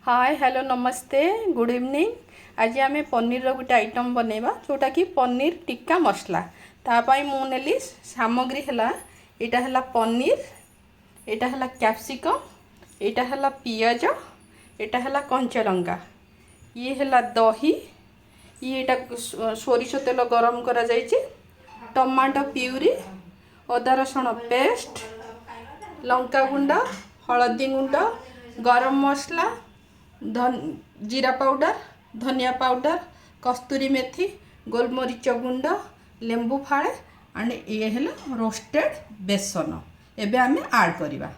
Hi hello नमस्ते good evening. आज आम पनीर गोटे आइटम बनैबा जोटा कि पनीर टिक्का मसला। तापाई मु नेली सामग्री है यहाँ है पनीर, यहाँ है कैप्सिकम, यहाँ है पियाज, यहाँ है कंचा लंका, ये है दही, ये सोरिष तेल गरम करा जाइछि, टमाटो प्यूरी, अदा रसुण पेस्ट, लंका गुंड, हलदी गुंड, गरम मसला, जीरा पाउडर, धनिया पाउडर, कस्तूरी मेथी, गोलमरीच गुंड, लेंबू फाड़े एंड ये है रोस्टेड बेसन। एबे आमे ऐड करिबा।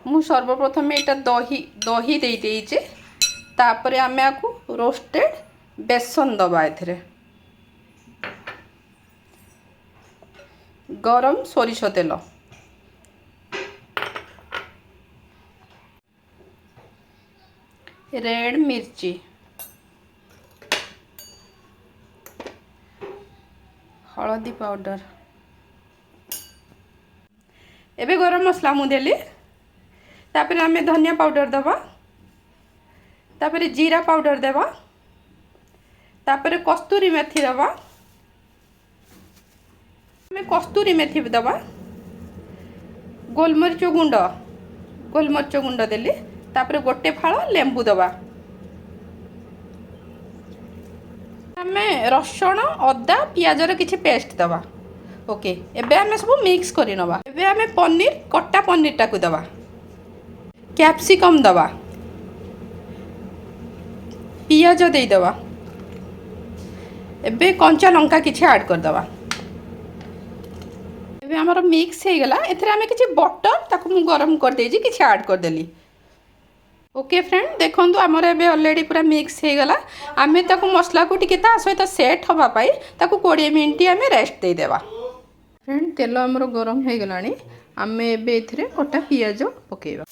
मु सर्वप्रथम एटा दही दही दे देइचे, तापरे आमे आकु रोस्टेड बेसन दबा एथरे। गरम सोरिष तेल, रेड मिर्ची, हलदी पाउडर, एबे गरम मसला मुदेली। तापर आमे धनिया पाउडर दबा, तापर जीरा पाउडर देबा, तापर कस्तूरी मेथी दबा, आमे कस्तूरी मेथी दबा, गोलमरीच गुंड देली, तापर गोटे फाଳ लेंबू दबा। आमे रसुण अदा पियाजर किछि पेस्ट दबा। ओके, एबे आमे सब मिक्स करि नबा। एबे आमे पनीर कट्टा पनीर टाकु दबा, कैप्सिकम दबा, पियाज दे दबा, एबे कंचा लंका किछि ऐड कर दबा। एबे हमर मिक्स हे गला। एथरे आमे किछि बटर ताकु मु गरम कर देजी, किछि ऐड कर देली। ओके फ्रेंड, देखो आमर एबे ऑलरेडी पूरा मिक्स हो गला। आमे ताकु मसला को टिके ता सहित सेट हवा पाई ताकु 20 मिनिट आमे रेस्ट दे देबा। फ्रेंड, तेल हमर गरम हो गलानी। आमे एबे एथरे कटा पियाज पकेइबा।